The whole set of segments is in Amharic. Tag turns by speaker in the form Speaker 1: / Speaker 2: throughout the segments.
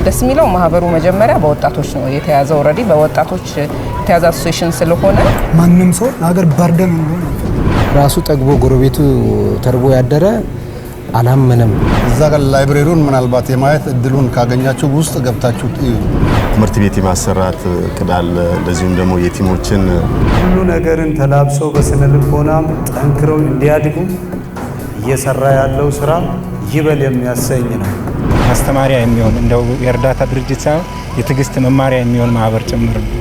Speaker 1: ደስ የሚለው ማህበሩ መጀመሪያ በወጣቶች ነው የተያዘው። ኦሬዲ በወጣቶች የተያዘ አሶሲዬሽን ስለሆነ
Speaker 2: ማንንም ሰው ለሀገር በርደን እንደሆነ
Speaker 3: ራሱ ጠግቦ ጎረቤቱ ተርቦ ያደረ አላመነም።
Speaker 4: እዛ ጋር ላይብረሪውን ምናልባት የማየት እድሉን ካገኛችሁ ውስጥ ገብታችሁ
Speaker 5: ትምህርት ቤት የማሰራት ቅዳል እንደዚሁም ደግሞ የቲሞችን
Speaker 6: ሁሉ ነገርን ተላብሰው በስነ ልቦናም ጠንክረው እንዲያድጉ እየሰራ ያለው ስራ ይበል የሚያሰኝ ነው።
Speaker 7: ማስተማሪያ የሚሆን እንደው የእርዳታ ድርጅት ሳይሆን የትዕግስት መማሪያ የሚሆን ማህበር ጭምር ነው።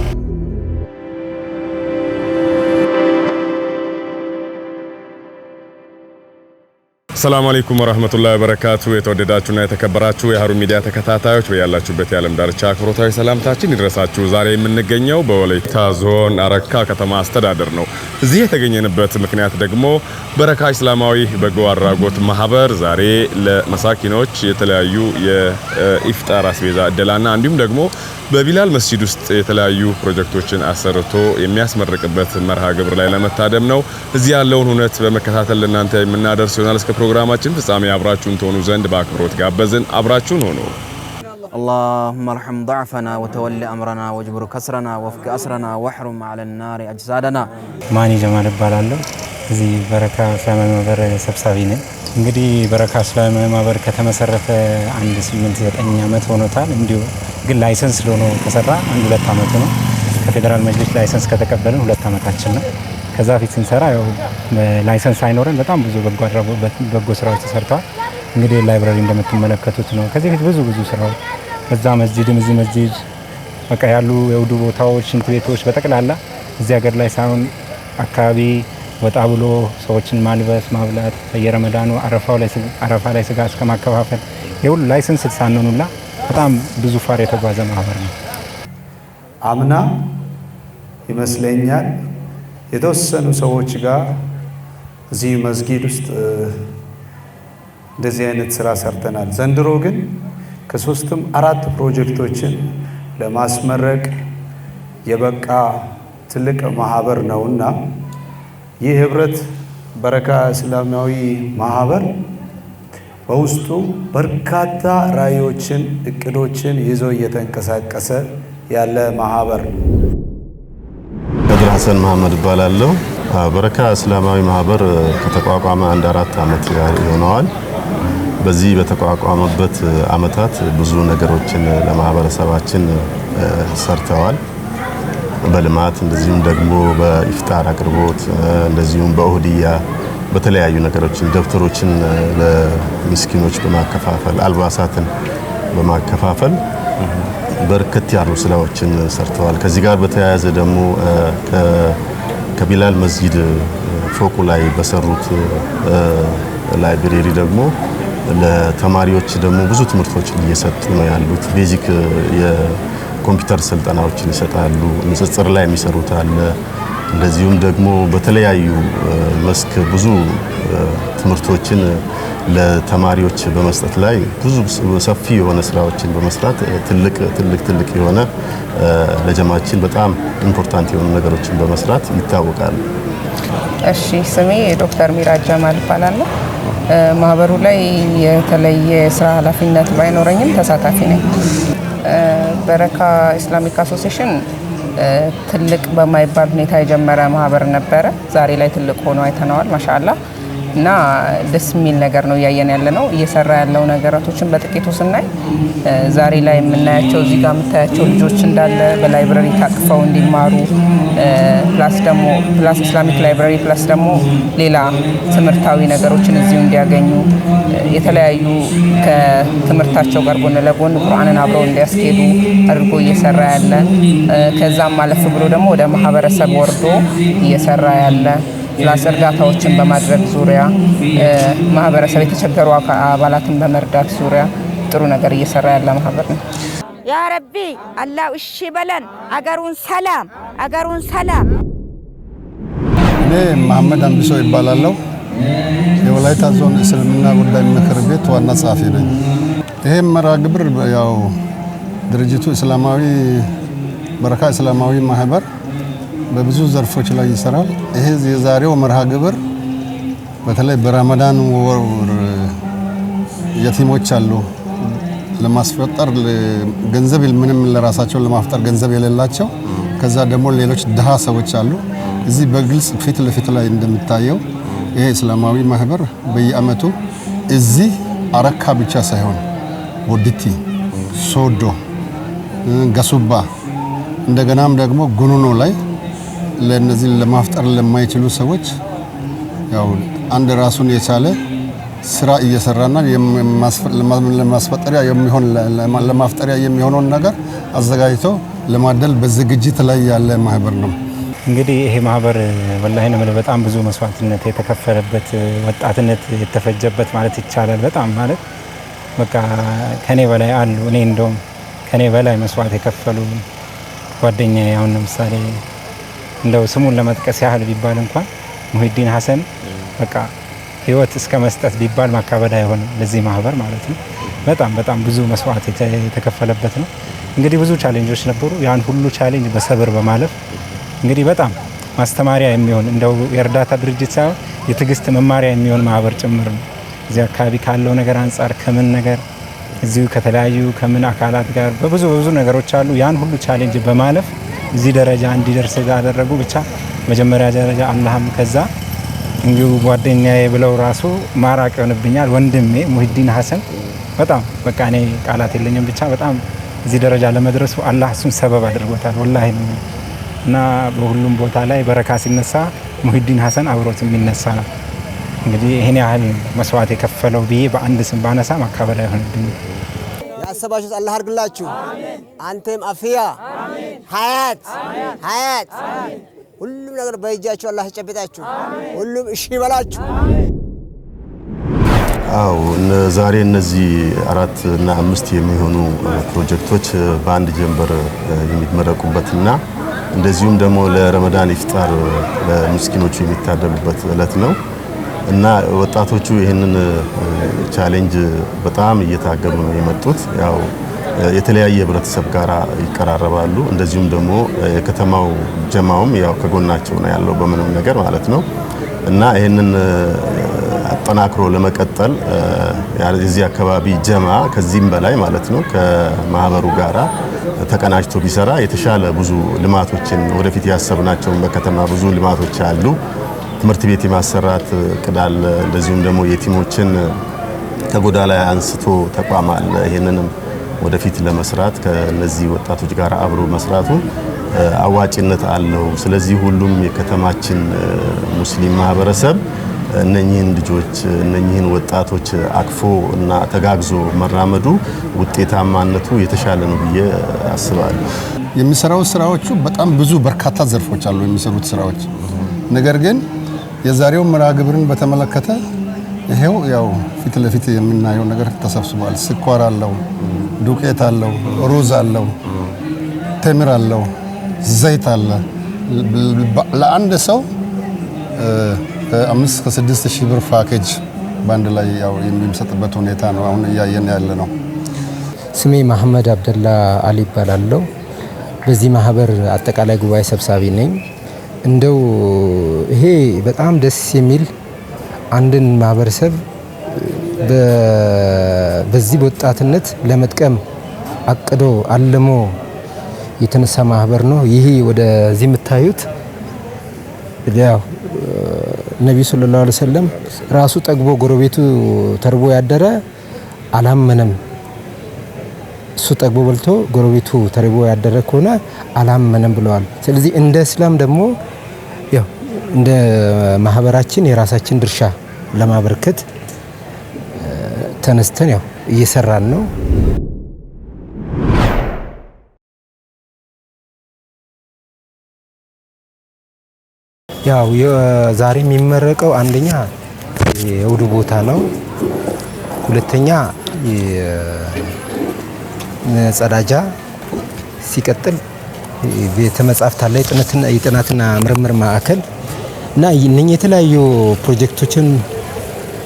Speaker 8: ሰላም አለይኩም ወራህመቱላሂ ወበረካቱ። የተወደዳችሁና የተከበራችሁ የሀሩን ሚዲያ ተከታታዮች በያላችሁበት የዓለም ዳርቻ አክብሮታዊ ሰላምታችን ይድረሳችሁ። ዛሬ የምንገኘው በወላይታ ዞን አረካ ከተማ አስተዳደር ነው። እዚህ የተገኘንበት ምክንያት ደግሞ በረካ እስላማዊ በጎ አድራጎት ማህበር ዛሬ ለመሳኪኖች የተለያዩ የኢፍጣር አስቤዛ እደላና እንዲሁም ደግሞ በቢላል መስጂድ ውስጥ የተለያዩ ፕሮጀክቶችን አሰርቶ የሚያስመርቅበት መርሃ ግብር ላይ ለመታደም ነው። እዚህ ያለውን ሁነት በመከታተል ለእናንተ የምናደርስ ይሆናል። እስከ ፕሮግራማችን ፍጻሜ አብራችሁን ትሆኑ ዘንድ በአክብሮት ጋበዝን። አብራችሁን ሆኖ
Speaker 3: اللهم ارحم ضعفنا وتولي أمرنا واجبر كسرنا وفق أسرنا واحرم على النار أجسادنا
Speaker 7: ማኒ ጀማል እባላለሁ። እዚህ በረካ እስላማዊ ማህበር ሰብሳቢ ነኝ። እንግዲህ በረካ እስላማዊ ማህበር ከተመሰረተ 8-9 ዓመት ሆኖታል። እንዲሁ ግን ላይሰንስ ሆኖ ከሰራ 1-2 ዓመት ነው። ከፌደራል መጅሊስ ላይሰንስ ከተቀበልን 2 ዓመታችን ነው። ከዛ ፊት ስንሰራ ያው ላይሰንስ አይኖረን በጣም ብዙ በጎ ስራዎች ተሰርተዋል። እንግዲህ ላይብራሪ እንደምትመለከቱት ነው። ከዚህ ፊት ብዙ ስራዎች በዛ መስጂድም እዚህ መስጂድ በቃ ያሉ የውዱ ቦታዎች፣ ሽንት ቤቶች በጠቅላላ እዚህ ሀገር ላይ ሳይሆን አካባቢ ወጣ ብሎ ሰዎችን ማልበስ ማብላት በየረመዳኑ አረፋ ላይ ስጋ እስከ ማከፋፈል የሁሉ ላይሰንስ ሳንሆኑላ በጣም ብዙ ፋር የተጓዘ ማህበር ነው።
Speaker 6: አምና ይመስለኛል የተወሰኑ ሰዎች ጋር እዚህ መስጊድ ውስጥ እንደዚህ አይነት ስራ ሰርተናል። ዘንድሮ ግን ከ3-4 ፕሮጀክቶችን ለማስመረቅ የበቃ ትልቅ ማህበር ነውና ይህ ህብረት በረካ እስላማዊ ማህበር በውስጡ በርካታ ራዕዮችን፣ እቅዶችን ይዞ እየተንቀሳቀሰ ያለ ማህበር ነው።
Speaker 5: ከድር ሐሰን መሐመድ እባላለሁ። በረካ እስላማዊ ማህበር ከተቋቋመ 1-4 ዓመት ይሆነዋል። በዚህ በተቋቋመበት ዓመታት ብዙ ነገሮችን ለማህበረሰባችን ሰርተዋል። በልማት እንደዚሁም ደግሞ በኢፍጣር አቅርቦት እንደዚሁም በኡህዲያ በተለያዩ ነገሮችን ደብተሮችን ለምስኪኖች በማከፋፈል አልባሳትን በማከፋፈል በርከት ያሉ ስራዎችን ሰርተዋል። ከዚህ ጋር በተያያዘ ደግሞ ከቢላል መስጂድ ፎቁ ላይ በሰሩት ላይብረሪ ደግሞ ለተማሪዎች ደግሞ ብዙ ትምህርቶችን እየሰጡ ነው ያሉት። ቤዚክ የኮምፒውተር ስልጠናዎችን ይሰጣሉ። ንጽጽር ላይ የሚሰሩት አለ። እንደዚሁም ደግሞ በተለያዩ መስክ ብዙ ትምህርቶችን ለተማሪዎች በመስጠት ላይ ብዙ ሰፊ የሆነ ስራዎችን በመስራት ትልቅ የሆነ ለጀማችን በጣም ኢምፖርታንት የሆኑ ነገሮችን በመስራት ይታወቃል።
Speaker 1: እሺ፣ ስሜ ዶክተር ሚራጅ ጀማል እባላለሁ። ማህበሩ ላይ የተለየ ስራ ኃላፊነት ባይኖረኝም ተሳታፊ ነኝ። በረካ ኢስላሚክ አሶሲዬሽን ትልቅ በማይባል ሁኔታ የጀመረ ማህበር ነበረ። ዛሬ ላይ ትልቅ ሆኖ አይተነዋል ማሻአላህ። እና ደስ የሚል ነገር ነው እያየን ያለ ነው። እየሰራ ያለው ነገራቶችን በጥቂቱ ስናይ ዛሬ ላይ የምናያቸው እዚህ ጋር የምታያቸው ልጆች እንዳለ በላይብረሪ ታቅፈው እንዲማሩ ፕላስ ኢስላሚክ ላይብረሪ ፕላስ ደግሞ ሌላ ትምህርታዊ ነገሮችን እዚሁ እንዲያገኙ የተለያዩ ከትምህርታቸው ጋር ጎን ለጎን ቁርአንን አብረው እንዲያስኬዱ አድርጎ እየሰራ ያለ ከዛም ማለፍ ብሎ ደግሞ ወደ ማህበረሰብ ወርዶ እየሰራ ያለ ፕላስ እርዳታዎችን በማድረግ ዙሪያ ማህበረሰብ የተቸገሩ አባላትን በመርዳት ዙሪያ ጥሩ ነገር እየሰራ ያለ ማህበር ነው።
Speaker 9: ያ ረቢ አላህ እሺ በለን። አገሩን ሰላም።
Speaker 4: እኔ መሐመድ አንብሶ ይባላለሁ። የወላይታ ዞን እስልምና ጉዳይ ምክር ቤት ዋና ጸሐፊ ነኝ። ይሄ መርሃ ግብር ያው ድርጅቱ እስላማዊ በረካ እስላማዊ ማህበር በብዙ ዘርፎች ላይ ይሰራል። ይሄ የዛሬው መርሃ ግብር በተለይ በረመዳን ወር የቲሞች አሉ፣ ለማስፈጠር ገንዘብ ምንም ለራሳቸው ለማፍጠር ገንዘብ የሌላቸው ከዛ ደግሞ ሌሎች ድሃ ሰዎች አሉ። እዚህ በግልጽ ፊት ለፊት ላይ እንደምታየው ይሄ እስላማዊ ማህበር በየአመቱ እዚህ አረካ ብቻ ሳይሆን ወዲቲ፣ ሶዶ፣ ገሱባ እንደገናም ደግሞ ጉኑኖ ላይ ለነዚህ ለማፍጠር ለማይችሉ ሰዎች ያው አንድ ራሱን የቻለ ስራ እየሰራና ለማስፈጠሪያ የሚሆን ለማፍጠሪያ የሚሆነውን ነገር አዘጋጅቶ ለማደል በዝግጅት ላይ ያለ ማህበር ነው።
Speaker 7: እንግዲህ ይሄ ማህበር ወላሂ ነው በጣም ብዙ መስዋዕትነት የተከፈለበት ወጣትነት የተፈጀበት ማለት ይቻላል። በጣም ማለት በቃ ከኔ በላይ አሉ። እኔ እንደውም ከኔ በላይ መስዋዕት የከፈሉ ጓደኛዬ አሁን ለምሳሌ እንደው ስሙን ለመጥቀስ ያህል ቢባል እንኳን ሙሂዲን ሐሰን በቃ ህይወት እስከ መስጠት ቢባል ማካበድ አይሆንም ለዚህ ማህበር ማለት ነው። በጣም ብዙ መስዋዕት የተከፈለበት ነው። እንግዲህ ብዙ ቻሌንጆች ነበሩ። ያን ሁሉ ቻሌንጅ በሰብር በማለፍ እንግዲህ በጣም ማስተማሪያ የሚሆን እንደው የእርዳታ ድርጅት ሳይሆን የትዕግስት መማሪያ የሚሆን ማህበር ጭምር ነው። እዚህ አካባቢ ካለው ነገር አንጻር ከምን ነገር እዚሁ ከተለያዩ ከምን አካላት ጋር በብዙ ነገሮች አሉ። ያን ሁሉ ቻሌንጅ በማለፍ እዚህ ደረጃ እንዲደርስ ያደረጉ ብቻ መጀመሪያ ደረጃ አላህም ከዛ እንዲሁ ጓደኛዬ ብለው ራሱ ማራቅ ይሆንብኛል ወንድሜ ሙሂዲን ሐሰን በጣም በቃ እኔ ቃላት የለኝም። ብቻ በጣም እዚህ ደረጃ ለመድረሱ አላህ እሱን ሰበብ አድርጎታል ወላሂ ነው። እና በሁሉም ቦታ ላይ በረካ ሲነሳ ሙሂዲን ሐሰን አብሮት የሚነሳ ነው። እንግዲህ ይሄን ያህል መስዋዕት የከፈለው ብዬ በአንድ ስም ባነሳ ማካበድ አይሆንብኝ።
Speaker 10: ያሰባችሁት አላህ አድርግላችሁ። አንተም አፍያ ሀያት ሁሉም ነገር በእጃችሁ አላህ ያጨብጣችሁ። ሁሉም እሺ ይበላችሁ።
Speaker 5: አው ዛሬ እነዚህ 4 እና 5 የሚሆኑ ፕሮጀክቶች በአንድ ጀንበር የሚመረቁበትና እንደዚሁም ደግሞ ለረመዳን ኢፍጣር ለምስኪኖቹ የሚታደሉበት እለት ነው እና ወጣቶቹ ይህንን ቻሌንጅ በጣም እየታገሉ ነው የመጡት። ያው የተለያየ ህብረተሰብ ጋር ይቀራረባሉ። እንደዚሁም ደግሞ የከተማው ጀማውም ያው ከጎናቸው ነው ያለው በምንም ነገር ማለት ነው እና ይህንን አጠናክሮ ለመቀጠል የዚህ አካባቢ ጀማ ከዚህም በላይ ማለት ነው ከማህበሩ ጋራ ተቀናጅቶ ቢሰራ የተሻለ ብዙ ልማቶችን ወደፊት ያሰብናቸው በከተማ ብዙ ልማቶች አሉ። ትምህርት ቤት የማሰራት እቅድ አለ። እንደዚሁም ደግሞ የቲሞችን ከጎዳ ላይ አንስቶ ተቋም አለ። ይሄንንም ወደፊት ለመስራት ከነዚህ ወጣቶች ጋር አብሮ መስራቱ አዋጭነት አለው። ስለዚህ ሁሉም የከተማችን ሙስሊም ማህበረሰብ እነኚህን ልጆች እነኚህን ወጣቶች አቅፎ እና ተጋግዞ መራመዱ ውጤታማነቱ የተሻለ ነው ብዬ አስባለሁ።
Speaker 4: የሚሰራው ስራዎቹ በጣም ብዙ በርካታ ዘርፎች አሉ የሚሰሩት ስራዎች። ነገር ግን የዛሬው መርሃ ግብርን በተመለከተ ይሄው ያው ፊት ለፊት የምናየው ነገር ተሰብስቧል። ስኳር አለው፣ ዱቄት አለው፣ ሩዝ አለው፣ ተምር አለው፣ ዘይት አለ። ለአንድ ሰው ከ5 እስከ 6 ሺህ ብር ፓኬጅ ባንድ ላይ ያው የሚሰጥበት ሁኔታ ነው አሁን እያየን ያለ ነው።
Speaker 11: ስሜ መሐመድ አብደላ አሊ ይባላለሁ። በዚህ ማህበር አጠቃላይ ጉባኤ ሰብሳቢ ነኝ። እንደው ይሄ በጣም ደስ የሚል አንድን ማህበረሰብ በዚህ ወጣትነት ለመጥቀም አቅዶ አልሞ የተነሳ ማህበር ነው። ይሄ ወደዚህ የምታዩት ያው ነብዩ ሰለላሁ ዐለይሂ ወሰለም ራሱ ጠግቦ ጎረቤቱ ተርቦ ያደረ አላመነም። እሱ ጠግቦ በልቶ ጎረቤቱ ተርቦ ያደረ ከሆነ አላመነም ብለዋል። ስለዚህ እንደ እስላም ደግሞ ያው እንደ ማህበራችን የራሳችን ድርሻ ለማበርከት ተነስተን ያው እየሰራን ነው። ያው ዛሬ የሚመረቀው አንደኛ የውዱ ቦታ ነው። ሁለተኛ የጸዳጃ፣ ሲቀጥል ቤተ መጻሕፍት አለ፣ የጥናትና ምርምር ማዕከል እና እነኚህ የተለያዩ ፕሮጀክቶችን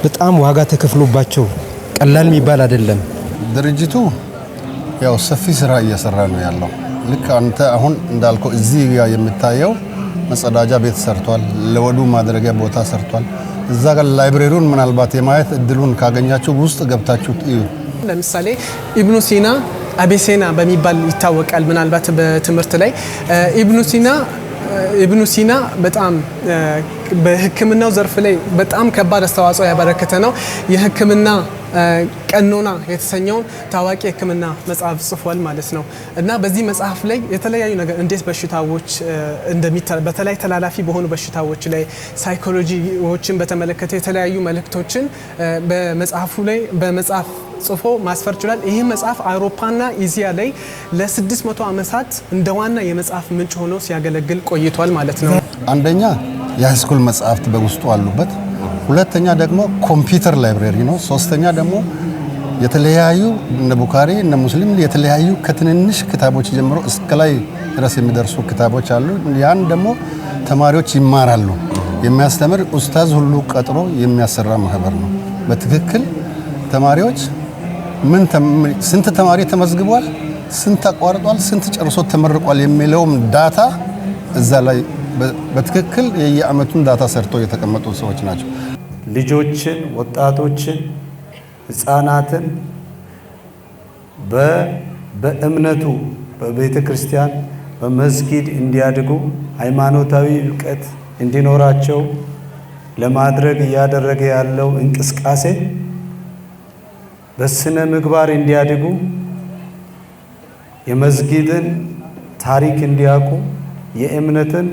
Speaker 11: በጣም ዋጋ ተከፍሎባቸው ቀላል የሚባል አይደለም።
Speaker 4: ድርጅቱ ያው ሰፊ ስራ እየሰራ ነው ያለው። ልክ አንተ አሁን እንዳልከው እዚህ ጋር የምታየው መጸዳጃ ቤት ሰርቷል። ለወዱ ማድረጊያ ቦታ ሰርቷል። እዛ ጋር ላይብሬሪውን ምናልባት የማየት እድሉን ካገኛችሁ ውስጥ ገብታችሁ እዩ።
Speaker 12: ለምሳሌ ኢብኑ ሲና አቤሴና በሚባል ይታወቃል። ምናልባት በትምህርት ላይ ኢብኑ ሲና በጣም በሕክምናው ዘርፍ ላይ በጣም ከባድ አስተዋጽኦ ያበረከተ ነው። የሕክምና ቀኖና የተሰኘውን ታዋቂ ሕክምና መጽሐፍ ጽፏል ማለት ነው። እና በዚህ መጽሐፍ ላይ የተለያዩ ነገር እንዴት በሽታዎች በተለይ ተላላፊ በሆኑ በሽታዎች ላይ ሳይኮሎጂዎችን በተመለከተ የተለያዩ መልእክቶችን በመጽሐፍ ጽፎ ማስፈር ችሏል። ይህ መጽሐፍ አውሮፓና ኤዥያ ላይ ለ600 ዓመታት እንደ ዋና የመጽሐፍ ምንጭ ሆኖ ሲያገለግል ቆይቷል ማለት ነው።
Speaker 4: አንደኛ የሃይስኩል መጽሐፍት በውስጡ አሉበት። ሁለተኛ ደግሞ ኮምፒውተር ላይብረሪ ነው። ሶስተኛ ደግሞ የተለያዩ እነ ቡኻሪ እነ ሙስሊም የተለያዩ ከትንንሽ ክታቦች ጀምሮ እስከ ላይ ድረስ የሚደርሱ ክታቦች አሉ። ያን ደግሞ ተማሪዎች ይማራሉ። የሚያስተምር ኡስታዝ ሁሉ ቀጥሮ የሚያሰራ ማህበር ነው። በትክክል ተማሪዎች ስንት ተማሪ ተመዝግቧል፣ ስንት አቋርጧል፣ ስንት ጨርሶ ተመርቋል የሚለውም ዳታ እዛ ላይ በትክክል የየአመቱን ዳታ ሰርቶ የተቀመጡ ሰዎች ናቸው።
Speaker 6: ልጆችን፣ ወጣቶችን፣ ህፃናትን በእምነቱ በቤተ ክርስቲያን በመስጊድ እንዲያድጉ ሃይማኖታዊ ዕውቀት እንዲኖራቸው ለማድረግ እያደረገ ያለው እንቅስቃሴ በስነ ምግባር እንዲያድጉ የመስጊድን ታሪክ እንዲያውቁ የእምነትን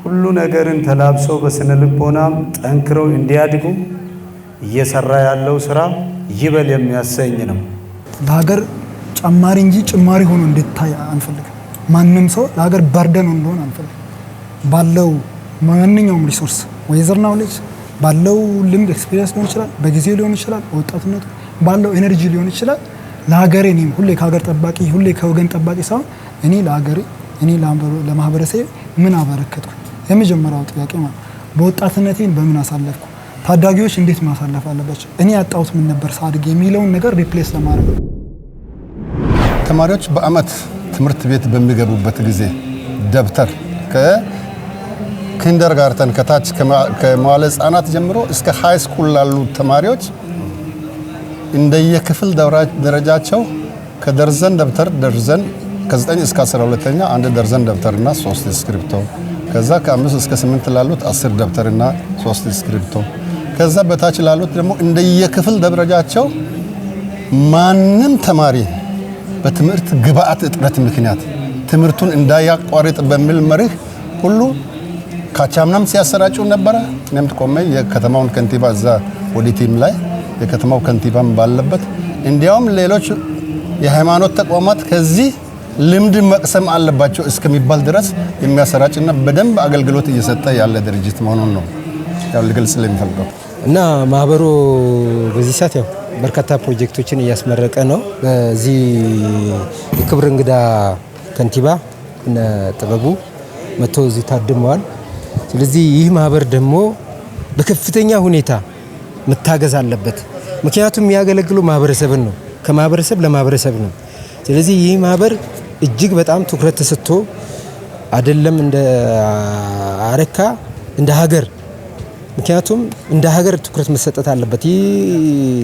Speaker 6: ሁሉ ነገርን ተላብሰው በስነ ልቦናም ጠንክረው እንዲያድጉ እየሰራ ያለው ስራ ይበል የሚያሰኝ ነው።
Speaker 2: ለሀገር ጨማሪ እንጂ ጭማሪ ሆኖ እንድታይ አንፈልግም። ማንም ሰው ለሀገር በርደን እንደሆነ አንፈልግም። ባለው ማንኛውም ሪሶርስ ወይዘር ናውሌጅ ባለው ልምድ ኤክስፒሪየንስ ሊሆን ይችላል፣ በጊዜው ሊሆን ይችላል፣ ወጣትነቱ ባለው ኤነርጂ ሊሆን ይችላል። ለሀገሬ እኔም ሁሌ ከሀገር ጠባቂ ሁሌ ከወገን ጠባቂ ሳይሆን እኔ ለሀገሬ እኔ ለማህበረሰብ ምን አበረከትኩ? የመጀመሪያው ጥያቄ ማለት በወጣትነቴን በምን አሳለፍኩ? ታዳጊዎች እንዴት ማሳለፍ አለባቸው? እኔ ያጣሁት ምን ነበር ሳድግ የሚለውን ነገር ሪፕሌስ ለማድረግ ነው።
Speaker 4: ተማሪዎች በአመት ትምህርት ቤት በሚገቡበት ጊዜ ደብተር ከኪንደርጋርተን ከታች ከመዋለ ህጻናት ጀምሮ እስከ ሃይ ስኩል ላሉ ተማሪዎች እንደየክፍል ደረጃቸው ከደርዘን ደብተር ደርዘን ከ9 እስከ 12ኛ አንድ ደርዘን ደብተርና 3 እስክሪፕቶ ከዛ ከ5 እስከ 8 ላሉት 10 ደብተርና 3 እስክሪፕቶ ከዛ በታች ላሉት ደግሞ እንደየክፍል ደረጃቸው ማንም ተማሪ በትምህርት ግብአት እጥረት ምክንያት ትምህርቱን እንዳያቋርጥ በሚል መርህ ሁሉ ካቻምናም ሲያሰራጩ ነበረ። እኔም ቆሜ የከተማውን ከንቲባ እዛ ኦዲቲም ላይ የከተማው ከንቲባም ባለበት እንዲያውም ሌሎች የሃይማኖት ተቋማት ከዚህ ልምድ መቅሰም አለባቸው እስከሚባል ድረስ የሚያሰራጭና በደንብ አገልግሎት እየሰጠ ያለ ድርጅት መሆኑን ነው ያው ልገልጽ ለሚፈልገው
Speaker 11: እና ማህበሩ በዚህ ሰዓት ያው በርካታ ፕሮጀክቶችን እያስመረቀ ነው። በዚህ የክብር እንግዳ ከንቲባ እነ ጥበቡ መጥቶ እዚህ ታድመዋል። ስለዚህ ይህ ማህበር ደግሞ በከፍተኛ ሁኔታ መታገዝ አለበት። ምክንያቱም የሚያገለግለው ማህበረሰብን ነው፣ ከማህበረሰብ ለማህበረሰብ ነው። ስለዚህ ይህ ማህበር እጅግ በጣም ትኩረት ተሰጥቶ አይደለም እንደ አረካ እንደ ሀገር፣ ምክንያቱም እንደ ሀገር ትኩረት መሰጠት አለበት። ይህ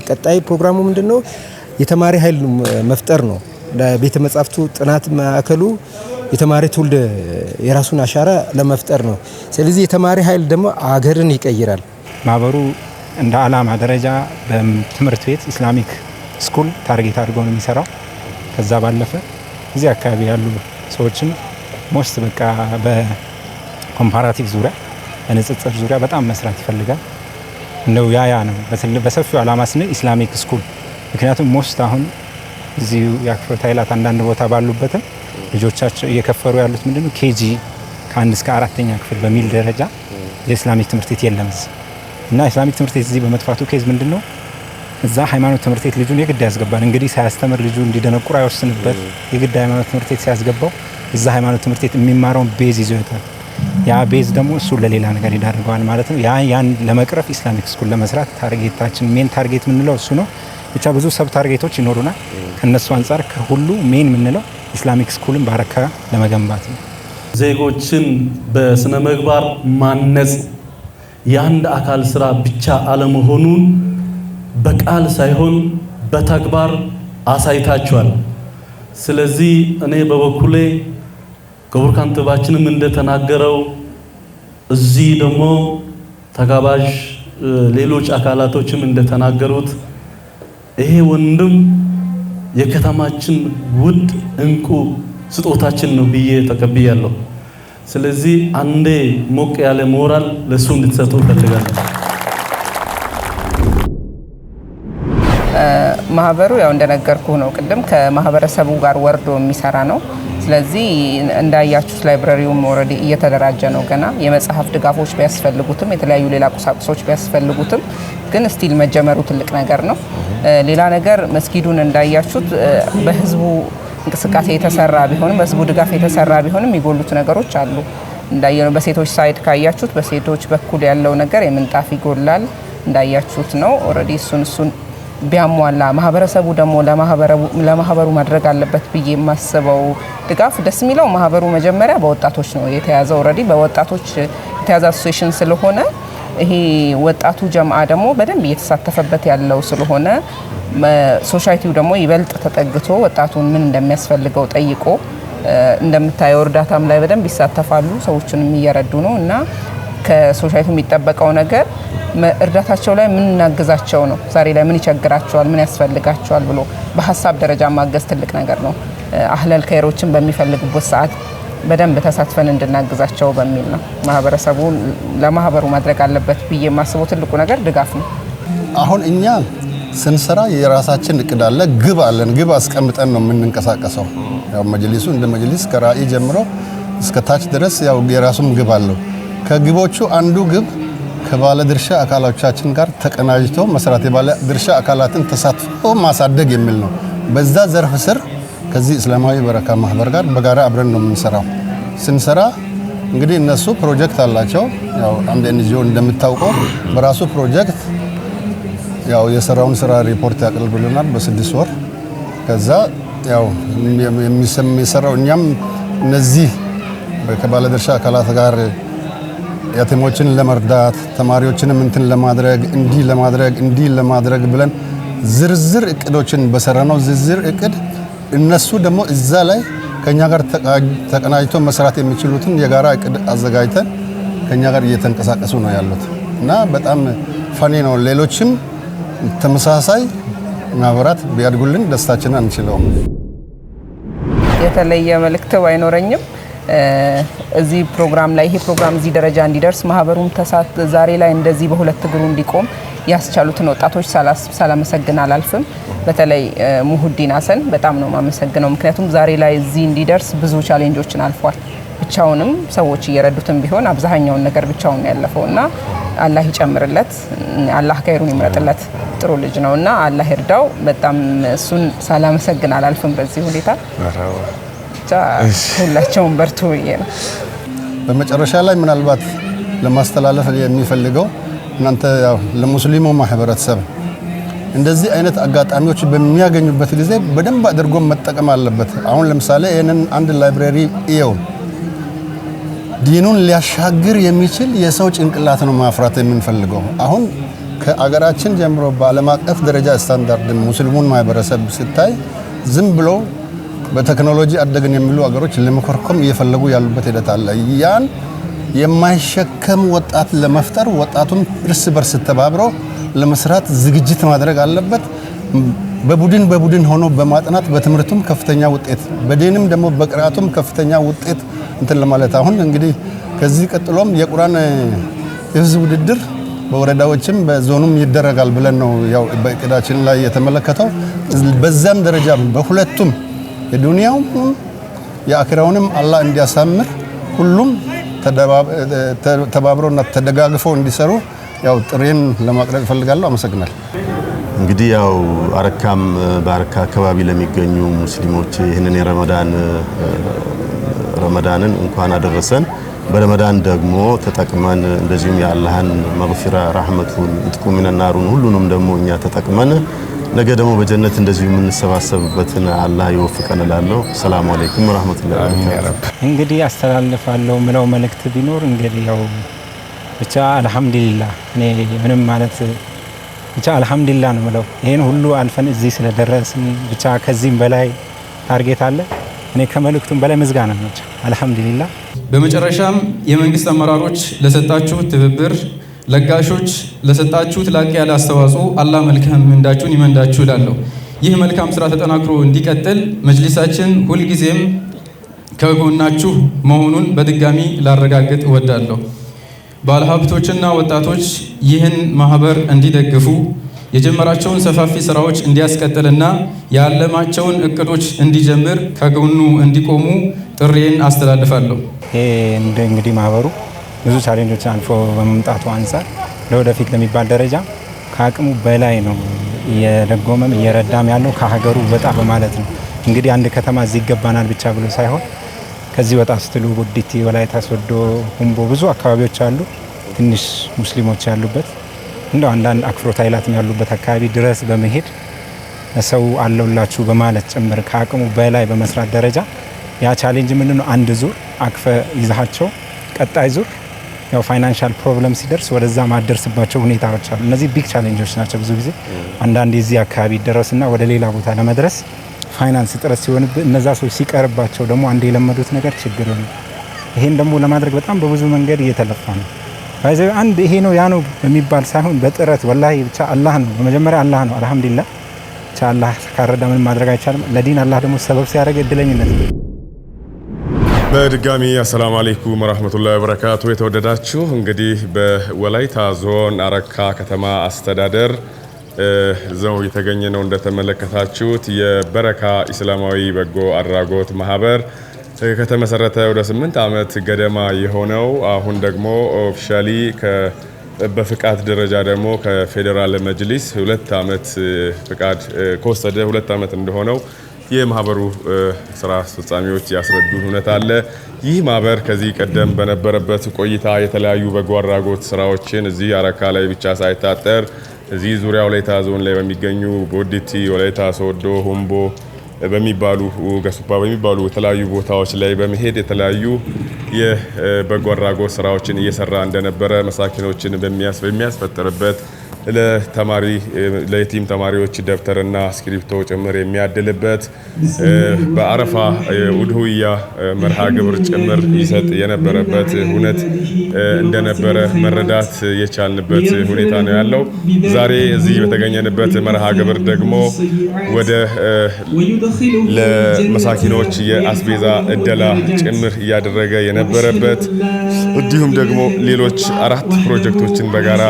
Speaker 11: ቀጣይ ፕሮግራሙ ምንድነው? የተማሪ ኃይል መፍጠር ነው። ለቤተ መጻሕፍቱ ጥናት ማዕከሉ የተማሪ ትውልድ የራሱን አሻራ ለመፍጠር ነው። ስለዚህ የተማሪ ኃይል ደግሞ ሀገርን ይቀይራል።
Speaker 7: ማህበሩ እንደ ዓላማ ደረጃ በትምህርት ቤት ኢስላሚክ ስኩል ታርጌት አድርጎ ነው የሚሰራው። ከዛ ባለፈ እዚህ አካባቢ ያሉ ሰዎችን ሞስት በቃ በኮምፓራቲቭ ዙሪያ በንጽጽር ዙሪያ በጣም መስራት ይፈልጋል። እንደው ያ ነው በሰፊው ዓላማ ስንል ኢስላሚክ ስኩል። ምክንያቱም ሞስት አሁን እዚሁ የአክፍሮት ኃይላት አንዳንድ ቦታ ባሉበትም ልጆቻቸው እየከፈሩ ያሉት ምንድነው ኬጂ ከ1 እስከ 4ኛ ክፍል በሚል ደረጃ የኢስላሚክ ትምህርት ቤት የለም እና ኢስላሚክ ትምህርት ቤት እዚህ በመጥፋቱ ኬዝ ምንድነው እዛ ሃይማኖት ትምህርት ቤት ልጁን የግድ ያስገባል። እንግዲህ ሳያስተምር ልጁ እንዲደነቁር አይወስንበት። የግድ ሃይማኖት ትምህርት ቤት ሲያስገባው እዛ ሃይማኖት ትምህርት ቤት የሚማረውን ቤዝ ይዞ ይወጣል። ያ ቤዝ ደግሞ እሱ ለሌላ ነገር ይዳርገዋል ማለት ነው። ያን ለመቅረፍ ኢስላሚክ ስኩል ለመስራት ታርጌታችን ሜን ታርጌት የምንለው እሱ ነው። ብቻ ብዙ ሰብ ታርጌቶች ይኖሩናል። ከነሱ አንጻር ከሁሉ ሜን የምንለው ኢስላሚክ ስኩልን በአረካ ለመገንባት ነው።
Speaker 13: ዜጎችን በስነ ምግባር ማነጽ የአንድ አካል ስራ ብቻ አለመሆኑን በቃል ሳይሆን በተግባር አሳይታችኋል። ስለዚህ እኔ በበኩሌ ክቡር ከንቲባችንም እንደተናገረው እዚህ ደግሞ ተጋባዥ ሌሎች አካላቶችም እንደተናገሩት ይሄ ወንድም የከተማችን ውድ እንቁ ስጦታችን ነው ብዬ ተቀብያለሁ። ስለዚህ አንዴ ሞቅ ያለ ሞራል ለሱ እንድትሰጡ ፈልጋለሁ።
Speaker 1: ማህበሩ ያው እንደነገርኩ ነው ቅድም ከማህበረሰቡ ጋር ወርዶ የሚሰራ ነው። ስለዚህ እንዳያችሁት ላይብረሪውም ኦልሬዲ እየተደራጀ ነው። ገና የመጽሐፍ ድጋፎች ቢያስፈልጉትም የተለያዩ ሌላ ቁሳቁሶች ቢያስፈልጉትም ግን ስቲል መጀመሩ ትልቅ ነገር ነው። ሌላ ነገር መስጊዱን እንዳያችሁት በህዝቡ እንቅስቃሴ የተሰራ ቢሆንም በህዝቡ ድጋፍ የተሰራ ቢሆንም የሚጎሉት ነገሮች አሉ። እንዳየነው በሴቶች ሳይድ ካያችሁት በሴቶች በኩል ያለው ነገር የምንጣፍ ይጎላል እንዳያችሁት ነው። ኦልሬዲ እሱን ቢያሟላ ማህበረሰቡ ደግሞ ለማህበሩ ማድረግ አለበት ብዬ የማስበው ድጋፍ ደስ የሚለው ማህበሩ መጀመሪያ በወጣቶች ነው የተያዘው። ኦልሬዲ በወጣቶች የተያዘ አሶሲዬሽን ስለሆነ ይሄ ወጣቱ ጀምዓ ደግሞ በደንብ እየተሳተፈበት ያለው ስለሆነ ሶሳይቲው ደግሞ ይበልጥ ተጠግቶ ወጣቱን ምን እንደሚያስፈልገው ጠይቆ እንደምታየው እርዳታም ላይ በደንብ ይሳተፋሉ። ሰዎችንም እየረዱ ነው እና ከሶሳይቲው የሚጠበቀው ነገር እርዳታቸው ላይ ምን እናግዛቸው ነው። ዛሬ ላይ ምን ይቸግራቸዋል፣ ምን ያስፈልጋቸዋል ብሎ በሀሳብ ደረጃ ማገዝ ትልቅ ነገር ነው። አህለል ከይሮችን በሚፈልጉበት ሰዓት በደንብ ተሳትፈን እንድናግዛቸው በሚል ነው ማህበረሰቡ ለማህበሩ ማድረግ አለበት ብዬ የማስበው ትልቁ ነገር ድጋፍ ነው።
Speaker 4: አሁን እኛ ስንሰራ የራሳችን እቅድ አለ፣ ግብ አለን። ግብ አስቀምጠን ነው የምንንቀሳቀሰው። ያው መጅሊሱ እንደ መጅሊስ ከራእይ ጀምሮ እስከ ታች ድረስ ያው የራሱም ግብ አለው። ከግቦቹ አንዱ ግብ ከባለድርሻ አካሎቻችን ጋር ተቀናጅቶ መስራት፣ የባለድርሻ አካላትን ተሳትፎ ማሳደግ የሚል ነው። በዛ ዘርፍ ስር ከዚህ እስላማዊ በረካ ማህበር ጋር በጋራ አብረን ነው የምንሰራው። ስንሰራ እንግዲህ እነሱ ፕሮጀክት አላቸው። ያው አንድ ኤንጂኦ እንደምታውቀው በራሱ ፕሮጀክት ያው የሰራውን ስራ ሪፖርት ያቀርብልናል በ6 ወር። ከዛ ያው የሚሰራው እኛም እነዚህ ከባለድርሻ አካላት ጋር ያተሞችን ለመርዳት ተማሪዎችንም እንትን ለማድረግ እንዲህ ለማድረግ ብለን ዝርዝር እቅዶችን በሰራነው ዝርዝር እቅድ እነሱ ደግሞ እዛ ላይ ከኛ ጋር ተቀናጅቶ መስራት የሚችሉትን የጋራ እቅድ አዘጋጅተን ከኛ ጋር እየተንቀሳቀሱ ነው ያሉት እና በጣም ፈኒ ነው። ሌሎችም ተመሳሳይ ማህበራት ቢያድጉልን ደስታችንን አንችለውም።
Speaker 1: የተለየ መልእክት ባይኖረኝም እዚህ ፕሮግራም ላይ ይሄ ፕሮግራም እዚህ ደረጃ እንዲደርስ ማህበሩም ዛሬ ላይ እንደዚህ በሁለት እግሩ እንዲቆም ያስቻሉትን ወጣቶች ሳላመሰግን አላልፍም። በተለይ ሙሁዲን ሀሰን በጣም ነው የማመሰግነው። ምክንያቱም ዛሬ ላይ እዚህ እንዲደርስ ብዙ ቻሌንጆችን አልፏል። ብቻውንም ሰዎች እየረዱትም ቢሆን አብዛኛውን ነገር ብቻውን ያለፈው እና አላህ ይጨምርለት፣ አላህ ከይሩን ይምረጥለት። ጥሩ ልጅ ነውና አላህ ይርዳው። በጣም እሱን ሳላመሰግን አላልፍም በዚህ ሁኔታ። ሁላቸውም በርቱ ብዬ ነው።
Speaker 4: በመጨረሻ ላይ ምናልባት ለማስተላለፍ የሚፈልገው እናንተ ያው ለሙስሊሙ ማህበረሰብ እንደዚህ አይነት አጋጣሚዎች በሚያገኙበት ጊዜ በደንብ አድርጎ መጠቀም አለበት። አሁን ለምሳሌ ይሄንን አንድ ላይብረሪ ይየው ዲኑን ሊያሻግር የሚችል የሰው ጭንቅላት ነው ማፍራት የምንፈልገው። አሁን ከአገራችን ጀምሮ በዓለም አቀፍ ደረጃ ስታንዳርድ ሙስሊሙን ማህበረሰብ ሲታይ ዝም ብሎ በቴክኖሎጂ አደግን የሚሉ አገሮች ለመኮርኮም እየፈለጉ ያሉበት ሂደት አለ። ያን የማይሸከም ወጣት ለመፍጠር ወጣቱም እርስ በርስ ተባብሮ ለመስራት ዝግጅት ማድረግ አለበት። በቡድን ሆኖ በማጥናት በትምህርቱም ከፍተኛ ውጤት በዲንም ደግሞ በቅራቱም ከፍተኛ ውጤት እንትን ለማለት አሁን እንግዲህ ከዚህ ቀጥሎም የቁርአን የህዝብ ውድድር በወረዳዎችም በዞኑም ይደረጋል ብለን ነው ያው በእቅዳችን ላይ የተመለከተው። በዛም ደረጃ በሁለቱም የዱንያውም የአኺራውንም አላህ እንዲያሳምር ሁሉም ተባብሮና ተደጋግፈው እንዲሰሩ ያው ጥሬን ለማቅረብ እፈልጋለሁ። አመሰግናለሁ።
Speaker 5: እንግዲህ ያው አረካም በአረካ አካባቢ ለሚገኙ ሙስሊሞች ይህንን ረመዳንን እንኳን አደረሰን። በረመዳን ደግሞ ተጠቅመን እንደዚሁም የአላህን መግፊራ ረህመቱን ጥቁም ሚነናሩን ሁሉንም ደግሞ እኛ ተጠቅመን ነገ ደግሞ በጀነት እንደዚሁ የምንሰባሰብበትን አላህ ይወፍቀን እላለሁ። ሰላም አለይኩም ወራህመቱላሂ ወበረካቱ።
Speaker 7: እንግዲህ አስተላልፋለሁ ምለው መልእክት ቢኖር እንግዲህ ያው ብቻ አልহামዱሊላህ እኔ ምንም ማለት ብቻ አልহামዱሊላህ ነው የምለው። ይሄን ሁሉ አልፈን እዚህ ስለደረስን ብቻ ከዚህም በላይ ታርጌት አለ። እኔ ከመልእክቱም በላይ ምስጋና ነው። አልহামዱሊላህ።
Speaker 14: በመጨረሻም የመንግስት አመራሮች ለሰጣችሁ ትብብር፣ ለጋሾች ለሰጣችሁት ላቅ ያለ አስተዋጽኦ አላህ መልካም ምንዳችሁን ይመንዳችሁ እላለሁ። ይህ መልካም ስራ ተጠናክሮ እንዲቀጥል መጅሊሳችን ሁልጊዜም ከጎናችሁ መሆኑን በድጋሚ ላረጋግጥ እወዳለሁ። ባለሀብቶችና ወጣቶች ይህን ማህበር እንዲደግፉ የጀመራቸውን ሰፋፊ ስራዎች እንዲያስቀጥልና ያለማቸውን እቅዶች እንዲጀምር ከጎኑ እንዲቆሙ ጥሪዬን አስተላልፋለሁ።
Speaker 7: እንግዲህ ማህበሩ ብዙ ቻሌንጆች አልፎ በመምጣቱ አንፃር ለወደፊት ለሚባል ደረጃ ከአቅሙ በላይ ነው እየደጎመም እየረዳም ያለው ከሀገሩ ወጣ በማለት ነው። እንግዲህ አንድ ከተማ እዚህ ይገባናል ብቻ ብሎ ሳይሆን ከዚህ ወጣ ስትሉ ጉዲቲ፣ ወላይታ ሶዶ፣ ሁምቦ ብዙ አካባቢዎች አሉ ትንሽ ሙስሊሞች ያሉበት እንደው አንዳንድ አክፍሮት ኃይላትም ያሉበት አካባቢ ድረስ በመሄድ ሰው አለውላችሁ በማለት ጭምር ከአቅሙ በላይ በመስራት ደረጃ ያ ቻሌንጅ ምንድነው አንድ ዙር አክፈ ይዛቸው ቀጣይ ዙር ያው ፋይናንሻል ፕሮብለም ሲደርስ ወደዛ ማደርስባቸው ሁኔታዎች አሉ። እነዚህ ቢግ ቻሌንጆች ናቸው። ብዙ ጊዜ አንዳንድ የዚህ አካባቢ ደረስና ወደ ሌላ ቦታ ለመድረስ ፋይናንስ ጥረት ሲሆን እነዛ ሰዎች ሲቀርባቸው ደግሞ አንድ የለመዱት ነገር ችግር ነው። ይሄን ደግሞ ለማድረግ በጣም በብዙ መንገድ እየተለፋ ነው። ባይዘ አንድ ይሄ ነው ያ ነው በሚባል ሳይሆን በጥረት ወላሂ ብቻ አላህ ነው በመጀመሪያ አላህ ነው። አልহামዱሊላህ ብቻ አላህ ካረዳ ምን ማድረግ አይቻልም። ለዲን አላህ ደግሞ ሰበብ ሲያደርግ እድለኝነት ነው።
Speaker 8: በድጋሚ አሰላሙ አለይኩም ወራህመቱላሂ ወበረካቱ። የተወደዳችሁ እንግዲህ በወላይታ ዞን አረካ ከተማ አስተዳደር ዘው የተገኘ ነው እንደተመለከታችሁት የበረካ ኢስላማዊ በጎ አድራጎት ማህበር ከተመሰረተ ወደ 8 ዓመት ገደማ የሆነው አሁን ደግሞ ኦፊሻሊ በፍቃድ ደረጃ ደግሞ ከፌዴራል መጅሊስ 2 ዓመት ፍቃድ ከወሰደ 2 ዓመት እንደሆነው የማህበሩ ስራ አስፈጻሚዎች ያስረዱን ሁኔታ አለ። ይህ ማህበር ከዚህ ቀደም በነበረበት ቆይታ የተለያዩ በጎ አድራጎት ስራዎችን እዚህ አረካ ላይ ብቻ ሳይታጠር እዚህ ዙሪያው ላይ ዞን ላይ በሚገኙ ቦዲቲ፣ ወላይታ ሶዶ፣ ሁምቦ በሚባሉ ገሱፓ በሚባሉ የተለያዩ ቦታዎች ላይ በመሄድ የተለያዩ የበጎ አድራጎት ስራዎችን እየሰራ እንደነበረ መሳኪኖችን በሚያስፈጥርበት ለተማሪ ለየቲም ተማሪዎች ደብተርና እስክሪፕቶ ጭምር የሚያድልበት በአረፋ ውድሁያ መርሃ ግብር ጭምር ይሰጥ የነበረበት ሁነት እንደነበረ መረዳት የቻልንበት ሁኔታ ነው ያለው። ዛሬ እዚህ በተገኘንበት መርሃ ግብር ደግሞ ወደ ለመሳኪኖች የአስቤዛ እደላ ጭምር እያደረገ የነበረበት እንዲሁም ደግሞ ሌሎች 4 ፕሮጀክቶችን በጋራ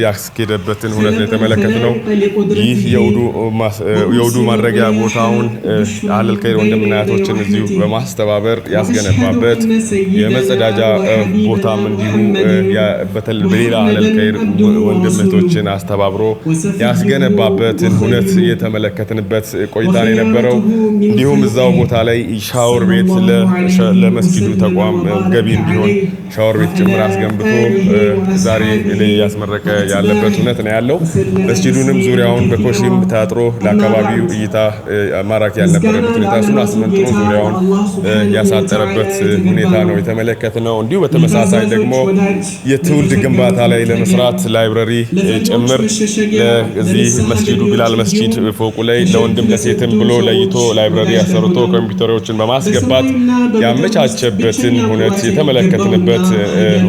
Speaker 8: ያስኬደ በትን ሁኔታ የተመለከትነው ይህ የውዱ ማድረጊያ ቦታውን አህለል ኸይር ወንድምናቶችን እዚሁ በማስተባበር ያስገነባበት የመጸዳጃ ቦታም እንዲሁ በሌላ አህለል ኸይር ወንድምቶችን አስተባብሮ ያስገነባበትን ሁኔታ የተመለከትንበት ቆይታ ነው የነበረው። እንዲሁም እዛው ቦታ ላይ ሻወር ቤት ለመስጊዱ ተቋም ገቢ እንዲሆን ሻወር ቤት ጭምር አስገንብቶ ዛሬ ላይ ያስመረቀ ያለበት ሁኔታ ነው ያለው። መስጂዱንም ዙሪያውን በኮሽም ታጥሮ ለአካባቢው እይታ ማራኪ ያልነበረበት ሁኔታ እሱን አስመንጥሮ ዙሪያውን ያሳጠረበት ሁኔታ ነው የተመለከትነው። እንዲሁ በተመሳሳይ ደግሞ የትውልድ ግንባታ ላይ ለመስራት ላይብረሪ ጭምር ለዚህ መስጂዱ ቢላል መስጂድ ፎቁ ላይ ለወንድም ለሴትም ብሎ ለይቶ ላይብረሪ አሰርቶ ኮምፒውተሮችን በማስገባት ያመቻቸበትን ሁኔታ የተመለከትንበት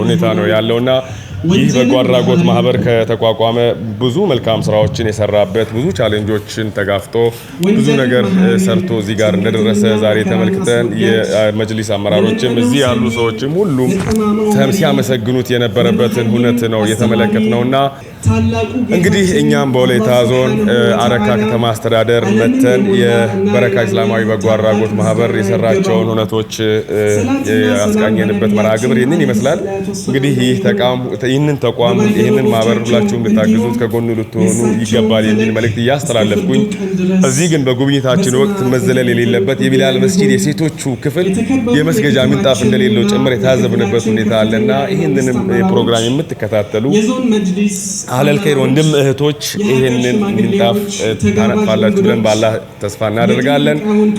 Speaker 8: ሁኔታ ነው ያለውና ይህ በጎ አድራጎት ማህበር ከተቋቋመ ብዙ መልካም ስራዎችን የሰራበት ብዙ ቻሌንጆችን ተጋፍጦ ብዙ ነገር ሰርቶ እዚህ ጋር እንደደረሰ ዛሬ ተመልክተን የመጅሊስ አመራሮችም እዚህ ያሉ ሰዎችም ሁሉም ሲያመሰግኑት የነበረበትን ሁኔታ ነው የተመለከትነውና እንግዲህ እኛም በወላይታ ዞን አረካ ከተማ አስተዳደር መተን የበረካ ኢስላማዊ በጎ አድራጎት ማህበር የሰራቸውን ሁነቶች ያስቃኘንበት መርሃ ግብር ይህንን ይመስላል። እንግዲህ ይህንን ተቋም ይህንን ማህበር ሁላችሁም ልታግዙት ከጎኑ ልትሆኑ ይገባል የሚል መልእክት እያስተላለፍኩኝ እዚህ ግን በጉብኝታችን ወቅት መዘለል የሌለበት የቢላል መስጂድ የሴቶቹ ክፍል የመስገጃ ምንጣፍ እንደሌለው ጭምር የታዘብንበት ሁኔታ አለና ይህንንም ፕሮግራም የምትከታተሉ አህለል ኸይር ወንድም እህቶች ይህንን ምንጣፍ ታነጥፋላችሁ ብለን በአላህ ተስፋ እናደርጋለን።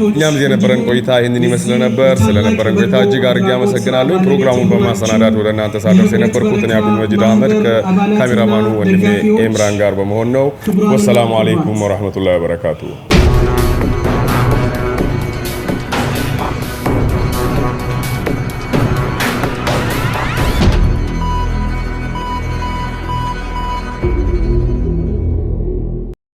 Speaker 8: እኛም እዚህ የነበረን ቆይታ ይህንን ይመስል ነበር። ስለነበረን ቆይታ እጅግ አድርጌ አመሰግናለሁ። ፕሮግራሙን በማሰናዳት ወደ እናንተ ሳደርስ የነበርኩት እኔ አብዱል መጂድ አህመድ ከካሜራማኑ ወንድሜ ኤምራን ጋር በመሆን ነው። ወሰላሙ አለይኩም ወራህመቱላሂ ወበረካቱ።